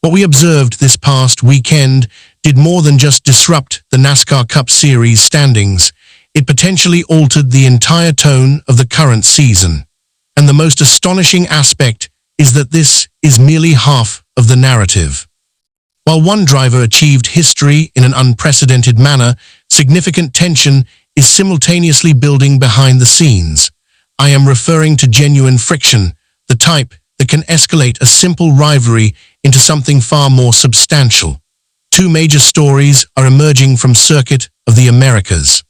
What we observed this past weekend did more than just disrupt the NASCAR Cup Series standings. It potentially altered the entire tone of the current season. And the most astonishing aspect is that this is merely half of the narrative. While one driver achieved history in an unprecedented manner, significant tension is simultaneously building behind the scenes. I am referring to genuine friction, the type that can escalate a simple rivalry into something far more substantial. Two major stories are emerging from Circuit of the Americas.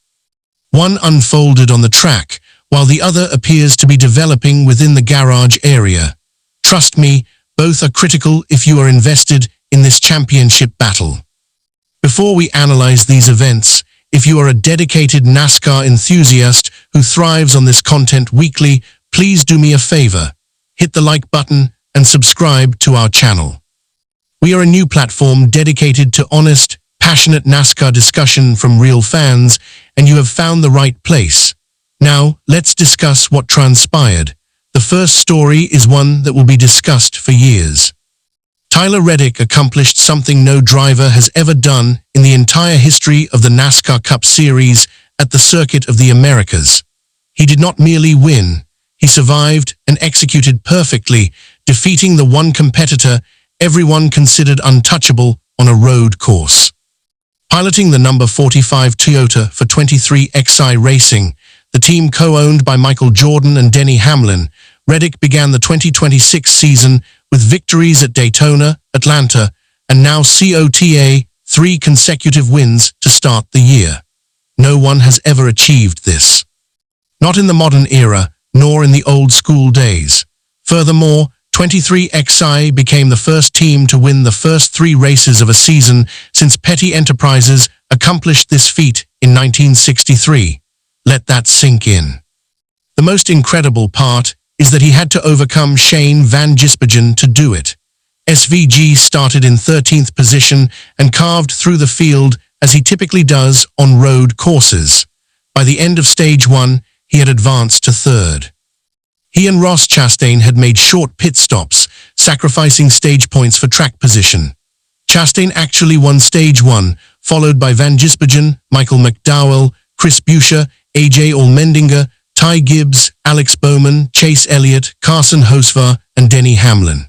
One unfolded on the track, while the other appears to be developing within the garage area. Trust me, both are critical if you are invested in this championship battle. Before we analyze these events, if you are a dedicated NASCAR enthusiast who thrives on this content weekly, please do me a favor. Hit the like button and subscribe to our channel. We are a new platform dedicated to honest, passionate NASCAR discussion from real fans, and you have found the right place. Now, let's discuss what transpired. The first story is one that will be discussed for years. Tyler Reddick accomplished something no driver has ever done in the entire history of the NASCAR Cup Series at the Circuit of the Americas. He did not merely win, he survived and executed perfectly, defeating the one competitor everyone considered untouchable on a road course. Piloting the number 45 Toyota for 23XI Racing, the team co-owned by Michael Jordan and Denny Hamlin, Reddick began the 2026 season with victories at Daytona, Atlanta, and now COTA, 3 consecutive wins to start the year. No one has ever achieved this. Not in the modern era, nor in the old school days. Furthermore, 23XI became the first team to win the first 3 races of a season since Petty Enterprises accomplished this feat in 1963. Let that sink in. The most incredible part is that he had to overcome Shane Van Gisbergen to do it. SVG started in 13th position and carved through the field as he typically does on road courses. By the end of Stage 1, he had advanced to 3rd. He and Ross Chastain had made short pit stops, sacrificing stage points for track position. Chastain actually won Stage 1, followed by Van Gisbergen, Michael McDowell, Chris Buescher, AJ Allmendinger, Ty Gibbs, Alex Bowman, Chase Elliott, Carson Hocevar, and Denny Hamlin.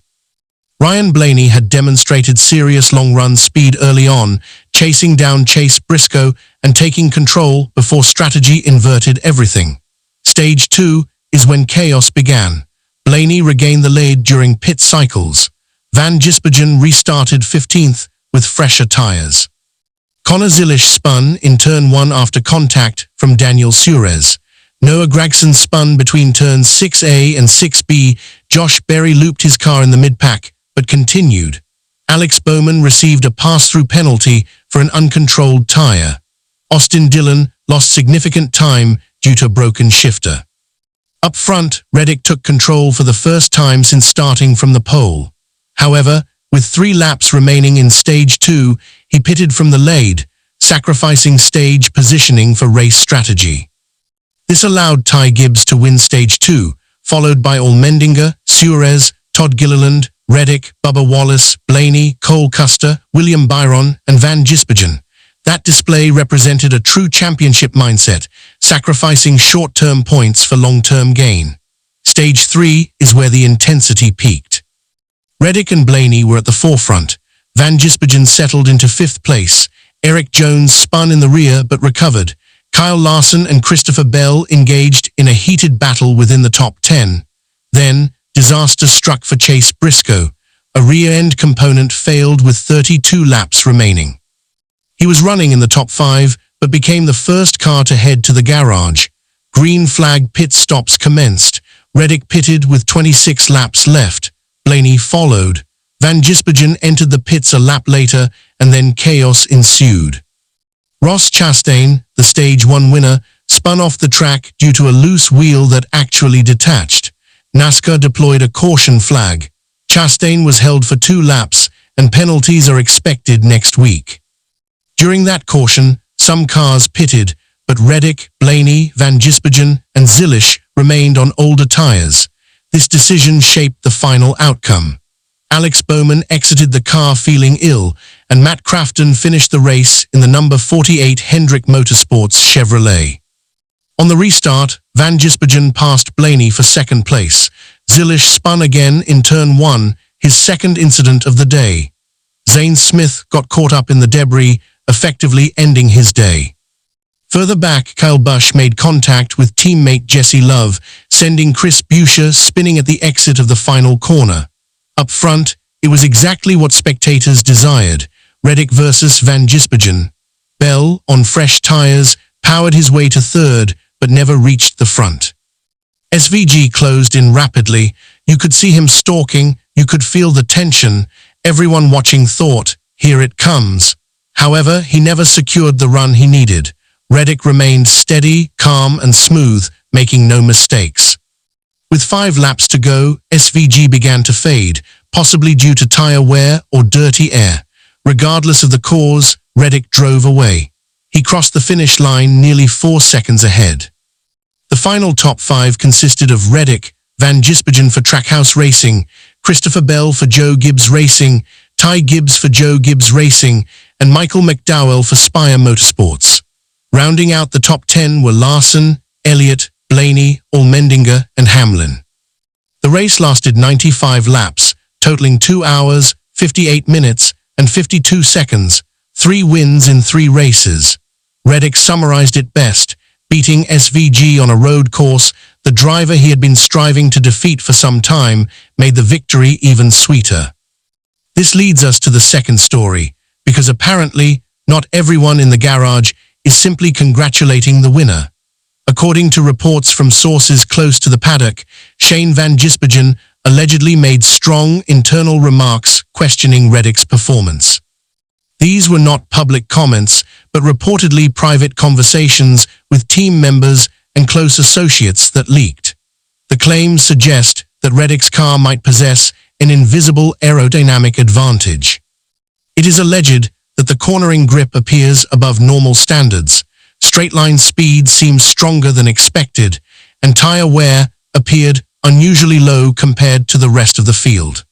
Ryan Blaney had demonstrated serious long-run speed early on, chasing down Chase Briscoe and taking control before strategy inverted everything. Stage 2 is when chaos began. Blaney regained the lead during pit cycles. Van Gisbergen restarted 15th with fresher tires. Connor Zilisch spun in Turn 1 after contact from Daniel Suarez. Noah Gragson spun between turns 6A and 6B. Josh Berry looped his car in the mid-pack, but continued. Alex Bowman received a pass-through penalty for an uncontrolled tire. Austin Dillon lost significant time due to a broken shifter. Up front, Reddick took control for the first time since starting from the pole. However, with 3 laps remaining in Stage 2, he pitted from the lead, sacrificing stage positioning for race strategy. This allowed Ty Gibbs to win Stage 2, followed by Allmendinger, Suarez, Todd Gilliland, Reddick, Bubba Wallace, Blaney, Cole Custer, William Byron, and Van Gisbergen. That display represented a true championship mindset, sacrificing short-term points for long-term gain. Stage 3 is where the intensity peaked. Reddick and Blaney were at the forefront. Van Gisbergen settled into 5th place. Eric Jones spun in the rear but recovered. Kyle Larson and Christopher Bell engaged in a heated battle within the top 10. Then, disaster struck for Chase Briscoe. A rear-end component failed with 32 laps remaining. He was running in the top 5, but became the first car to head to the garage. Green flag pit stops commenced. Reddick pitted with 26 laps left. Blaney followed. Van Gisbergen entered the pits a lap later, and then chaos ensued. Ross Chastain, the Stage 1 winner, spun off the track due to a loose wheel that actually detached. NASCAR deployed a caution flag. Chastain was held for 2 laps, and penalties are expected next week. During that caution, some cars pitted, but Reddick, Blaney, Van Gisbergen, and Zilisch remained on older tires. This decision shaped the final outcome. Alex Bowman exited the car feeling ill, and Matt Crafton finished the race in the number 48 Hendrick Motorsports Chevrolet. On the restart, Van Gisbergen passed Blaney for second place. Zilisch spun again in turn 1, his second incident of the day. Zane Smith got caught up in the debris, effectively ending his day. Further back, Kyle Busch made contact with teammate Jesse Love, sending Chris Buescher spinning at the exit of the final corner. Up front, it was exactly what spectators desired. Reddick versus Van Gisbergen. Bell, on fresh tires, powered his way to third, but never reached the front. SVG closed in rapidly. You could see him stalking, you could feel the tension. Everyone watching thought, here it comes. However, he never secured the run he needed. Reddick remained steady, calm and smooth, making no mistakes. With 5 laps to go, SVG began to fade, possibly due to tire wear or dirty air. Regardless of the cause, Reddick drove away. He crossed the finish line nearly 4 seconds ahead. The final top 5 consisted of Reddick, Van Gisbergen for Trackhouse Racing, Christopher Bell for Joe Gibbs Racing, Ty Gibbs for Joe Gibbs Racing, and Michael McDowell for Spire Motorsports. Rounding out the top 10 were Larson, Elliott, Blaney, Allmendinger, and Hamlin. The race lasted 95 laps, totaling 2 hours, 58 minutes, and 52 seconds, 3 wins in 3 races. Reddick summarized it best, beating SVG on a road course. The driver he had been striving to defeat for some time made the victory even sweeter. This leads us to the second story, because apparently not everyone in the garage is simply congratulating the winner. According to reports from sources close to the paddock, Shane Van Gisbergen allegedly made strong internal remarks questioning Reddick's performance. These were not public comments, but reportedly private conversations with team members and close associates that leaked. The claims suggest that Reddick's car might possess an invisible aerodynamic advantage. It is alleged that the cornering grip appears above normal standards, straight-line speed seems stronger than expected, and tire wear appeared unusually low compared to the rest of the field.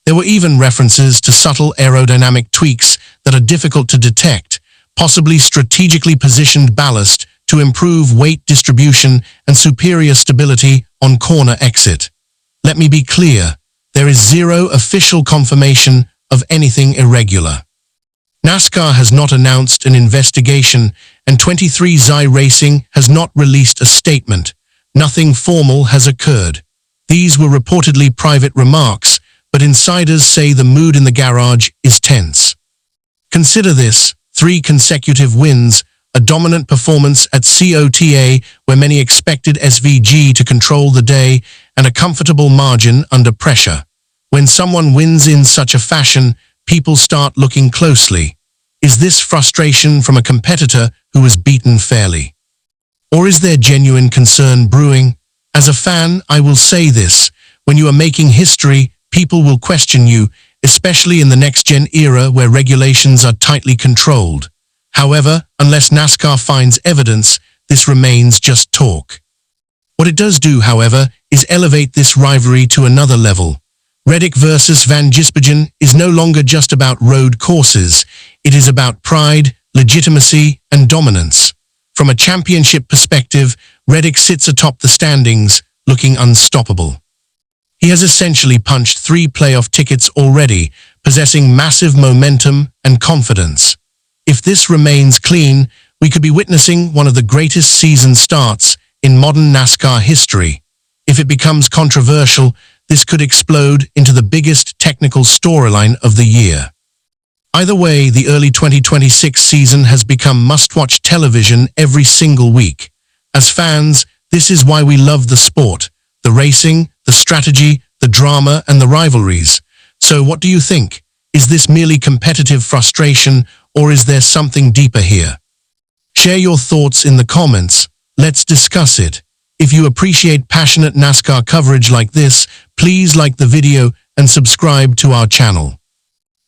There were even references to subtle aerodynamic tweaks that are difficult to detect, possibly strategically positioned ballast to improve weight distribution and superior stability on corner exit. Let me be clear, there is zero official confirmation of anything irregular. NASCAR has not announced an investigation, and 23XI Racing has not released a statement. Nothing formal has occurred. These were reportedly private remarks, but insiders say the mood in the garage is tense. Consider this: 3 consecutive wins, a dominant performance at COTA where many expected SVG to control the day, and a comfortable margin under pressure. When someone wins in such a fashion, people start looking closely. Is this frustration from a competitor who was beaten fairly? Or is there genuine concern brewing? As a fan, I will say this: when you are making history, people will question you, especially in the next-gen era where regulations are tightly controlled. However, unless NASCAR finds evidence, this remains just talk. What it does do, however, is elevate this rivalry to another level. Reddick versus Van Gisbergen is no longer just about road courses. It is about pride, legitimacy, and dominance. From a championship perspective, Reddick sits atop the standings, looking unstoppable. He has essentially punched 3 playoff tickets already, possessing massive momentum and confidence. If this remains clean, we could be witnessing one of the greatest season starts in modern NASCAR history. If it becomes controversial, this could explode into the biggest technical storyline of the year. Either way, the early 2026 season has become must-watch television every single week. As fans, this is why we love the sport: the racing, the strategy, the drama, and the rivalries. So what do you think? Is this merely competitive frustration, or is there something deeper here? Share your thoughts in the comments. Let's discuss it. If you appreciate passionate NASCAR coverage like this, please like the video and subscribe to our channel.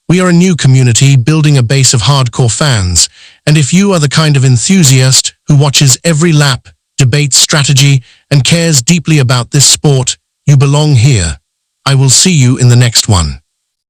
We are a new community building a base of hardcore fans, and if you are the kind of enthusiast who watches every lap, debates strategy, and cares deeply about this sport, you belong here. I will see you in the next one.